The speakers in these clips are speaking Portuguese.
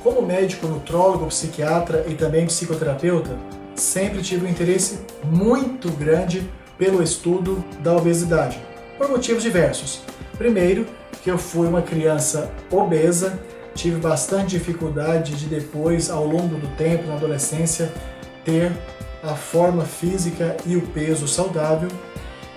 Como médico, nutrólogo, psiquiatra e também psicoterapeuta, sempre tive um interesse muito grande pelo estudo da obesidade, por motivos diversos. Primeiro, que eu fui uma criança obesa, tive bastante dificuldade de depois, ao longo do tempo, na adolescência, ter a forma física e o peso saudável.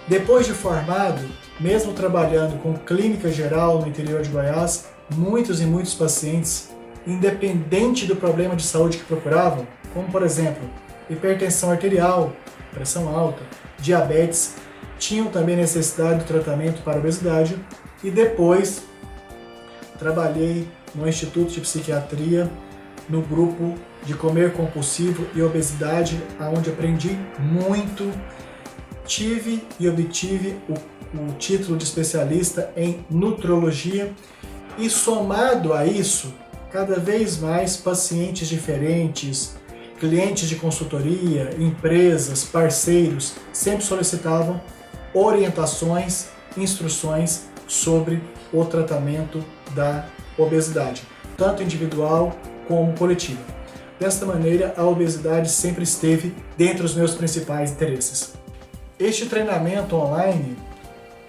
Depois de formado, mesmo trabalhando com clínica geral no interior de Goiás, muitos e muitos pacientes, independente do problema de saúde que procuravam, como por exemplo, hipertensão arterial, pressão alta, diabetes, tinham também necessidade de tratamento para obesidade. E depois trabalhei no Instituto de Psiquiatria, no grupo de comer compulsivo e obesidade, onde aprendi muito. Tive e obtive o título de especialista em nutrologia e, somado a isso, cada vez mais pacientes diferentes, clientes de consultoria, empresas, parceiros, sempre solicitavam orientações, instruções sobre o tratamento da obesidade, tanto individual como coletiva. Desta maneira, a obesidade sempre esteve dentre os meus principais interesses. Este treinamento online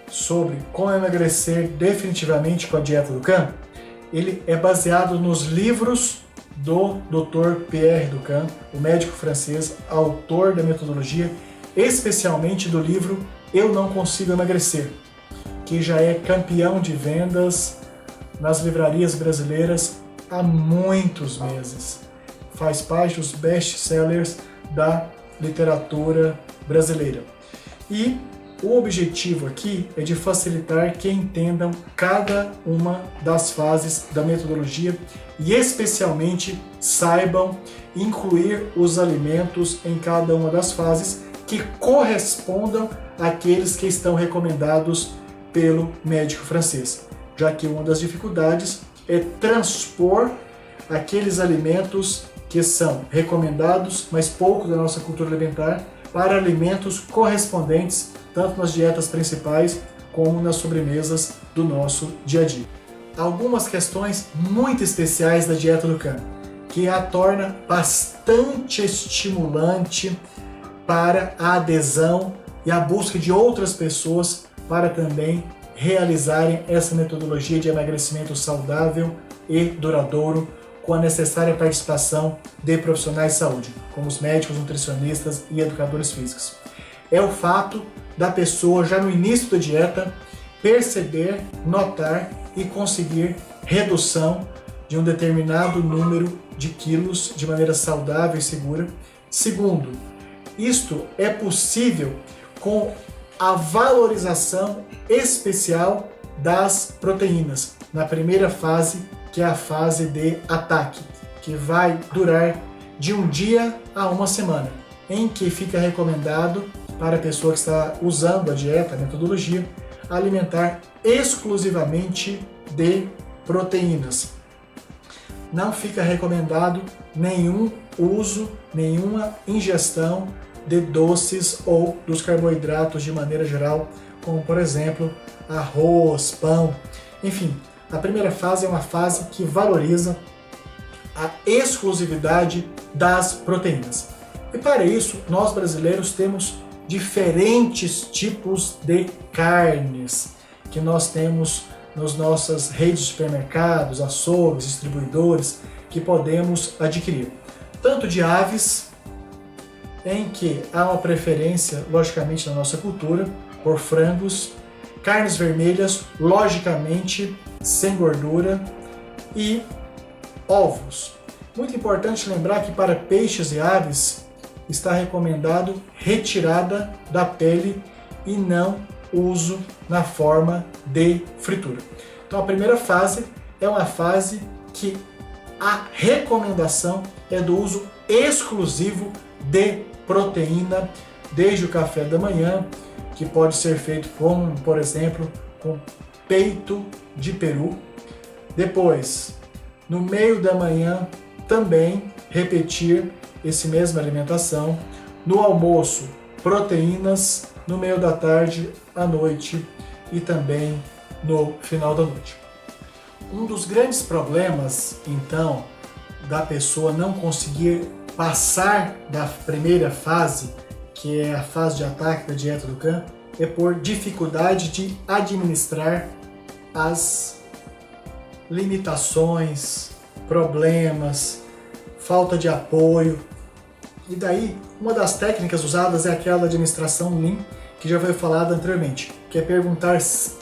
sobre como emagrecer definitivamente com a dieta do Dukan, ele é baseado nos livros do Dr. Pierre Dukan, o médico francês, autor da metodologia, especialmente do livro Eu Não Consigo Emagrecer, que já é campeão de vendas nas livrarias brasileiras há muitos meses. Faz parte dos best-sellers da literatura brasileira. E o objetivo aqui é de facilitar que entendam cada uma das fases da metodologia e especialmente saibam incluir os alimentos em cada uma das fases que correspondam àqueles que estão recomendados pelo médico francês, já que uma das dificuldades é transpor aqueles alimentos que são recomendados, mas pouco da nossa cultura alimentar, para alimentos correspondentes tanto nas dietas principais como nas sobremesas do nosso dia a dia. Algumas questões muito especiais da dieta Dukan, que a torna bastante estimulante para a adesão e a busca de outras pessoas para também realizarem essa metodologia de emagrecimento saudável e duradouro, com a necessária participação de profissionais de saúde, como os médicos, nutricionistas e educadores físicos. É o fato da pessoa, já no início da dieta, perceber, notar e conseguir redução de um determinado número de quilos de maneira saudável e segura. Segundo, isto é possível com a valorização especial das proteínas, na primeira fase, que é a fase de ataque, que vai durar de um dia a uma semana, em que fica recomendado para a pessoa que está usando a dieta, a metodologia, alimentar exclusivamente de proteínas. Não fica recomendado nenhum uso, nenhuma ingestão de doces ou dos carboidratos de maneira geral, como por exemplo arroz, pão, enfim. A primeira fase é uma fase que valoriza a exclusividade das proteínas. E para isso, nós brasileiros temos diferentes tipos de carnes que nós temos nas nossas redes de supermercados, açougues, distribuidores, que podemos adquirir. Tanto de aves, em que há uma preferência, logicamente, na nossa cultura, por frangos, carnes vermelhas, logicamente, sem gordura, e ovos. Muito importante lembrar que para peixes e aves está recomendado retirada da pele e não uso na forma de fritura. Então a primeira fase é uma fase que a recomendação é do uso exclusivo de proteína, desde o café da manhã, que pode ser feito com, por exemplo, com peito de peru. Depois, no meio da manhã, também repetir essa mesma alimentação. No almoço, proteínas. No meio da tarde, à noite e também no final da noite. Um dos grandes problemas, então, da pessoa não conseguir passar da primeira fase, que é a fase de ataque da dieta do Khan, é por dificuldade de administrar as limitações, problemas, falta de apoio. E daí, uma das técnicas usadas é aquela da administração Lean, que já foi falada anteriormente, que é perguntar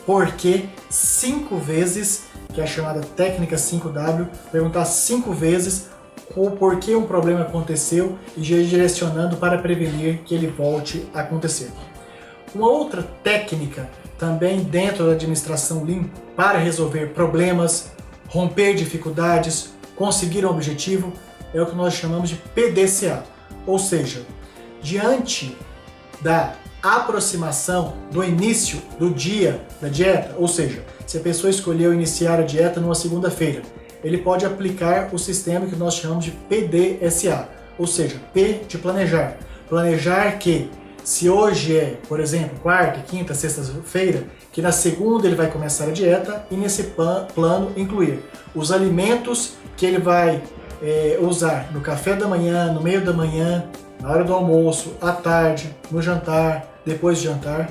por que 5 vezes, que é a chamada técnica 5W, perguntar 5 vezes o porquê um problema aconteceu e já direcionando para prevenir que ele volte a acontecer. Uma outra técnica também dentro da administração Lean para resolver problemas, romper dificuldades, conseguir um objetivo, é o que nós chamamos de PDCA. Ou seja, diante da aproximação do início do dia da dieta, ou seja, se a pessoa escolheu iniciar a dieta numa segunda-feira, ele pode aplicar o sistema que nós chamamos de PDSA, ou seja, P de planejar. Planejar que, se hoje é, por exemplo, quarta, quinta, sexta-feira, que na segunda ele vai começar a dieta e nesse plano incluir os alimentos que ele vai usar no café da manhã, no meio da manhã, na hora do almoço, à tarde, no jantar, depois de jantar.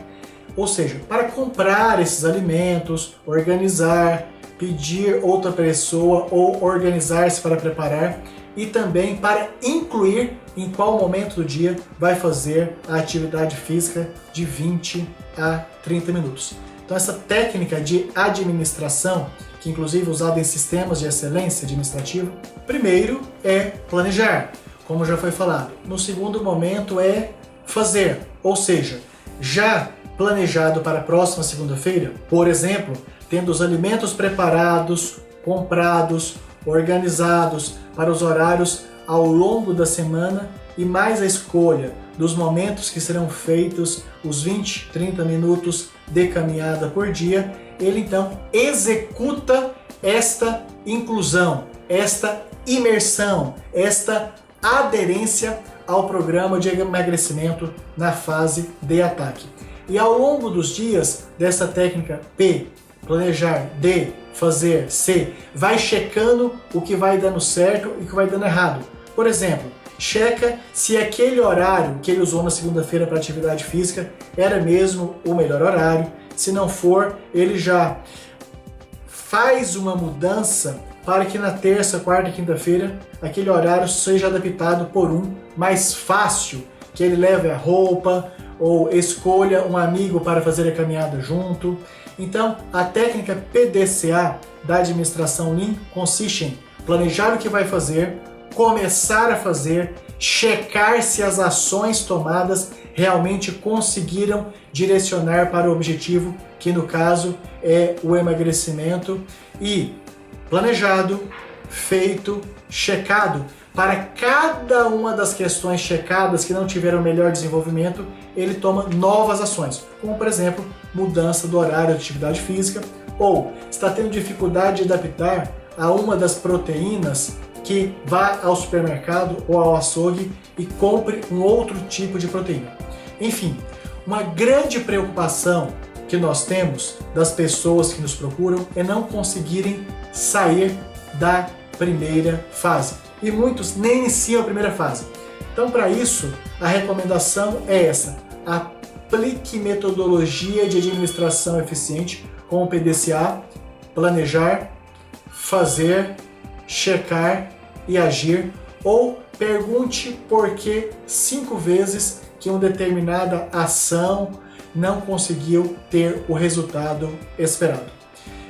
Ou seja, para comprar esses alimentos, organizar, pedir outra pessoa ou organizar-se para preparar e também para incluir em qual momento do dia vai fazer a atividade física de 20 a 30 minutos. Então essa técnica de administração, que inclusive é usada em sistemas de excelência administrativa, primeiro é planejar, como já foi falado. No segundo momento é fazer, ou seja, já planejado para a próxima segunda-feira, por exemplo, tendo os alimentos preparados, comprados, organizados para os horários ao longo da semana e mais a escolha dos momentos que serão feitos, os 20, 30 minutos de caminhada por dia, ele então executa esta inclusão, esta imersão, esta aderência ao programa de emagrecimento na fase de ataque. E ao longo dos dias dessa técnica P, planejar, D, fazer, C, vai checando o que vai dando certo e o que vai dando errado. Por exemplo, checa se aquele horário que ele usou na segunda-feira para atividade física era mesmo o melhor horário. Se não for, ele já faz uma mudança para que na terça, quarta e quinta-feira aquele horário seja adaptado por um mais fácil, que ele leve a roupa ou escolha um amigo para fazer a caminhada junto. Então, a técnica PDCA da administração Lean consiste em planejar o que vai fazer, começar a fazer, checar se as ações tomadas realmente conseguiram direcionar para o objetivo, que no caso é o emagrecimento, e planejado, feito, checado. Para cada uma das questões checadas que não tiveram melhor desenvolvimento, ele toma novas ações, como por exemplo, mudança do horário de atividade física, ou está tendo dificuldade de adaptar a uma das proteínas, que vá ao supermercado ou ao açougue e compre um outro tipo de proteína. Enfim, uma grande preocupação que nós temos das pessoas que nos procuram é não conseguirem sair da primeira fase. E muitos nem iniciam a primeira fase. Então, para isso, a recomendação é essa: aplique metodologia de administração eficiente com o PDCA, planejar, fazer, checar e agir, ou pergunte por que 5 vezes que uma determinada ação não conseguiu ter o resultado esperado.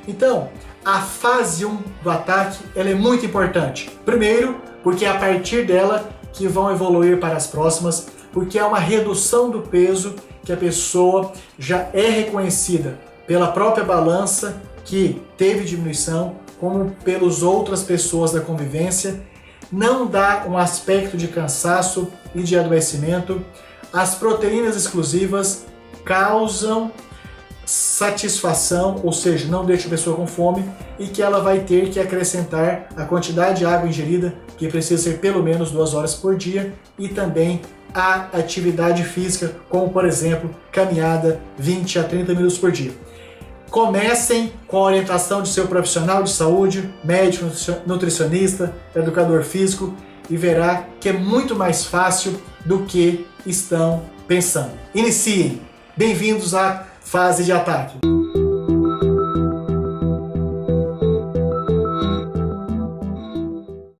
Então, a fase 1 do ataque ela é muito importante. Primeiro, porque é a partir dela que vão evoluir para as próximas, porque é uma redução do peso que a pessoa já é reconhecida pela própria balança que teve diminuição, como pelas outras pessoas da convivência. Não dá um aspecto de cansaço e de adoecimento. As proteínas exclusivas causam satisfação, ou seja, não deixa a pessoa com fome, e que ela vai ter que acrescentar a quantidade de água ingerida, que precisa ser pelo menos 2 horas por dia, e também a atividade física, como por exemplo, caminhada 20 a 30 minutos por dia. Comecem com a orientação de seu profissional de saúde, médico, nutricionista, educador físico, e verá que é muito mais fácil do que estão pensando. Iniciem! Bem-vindos à fase de ataque!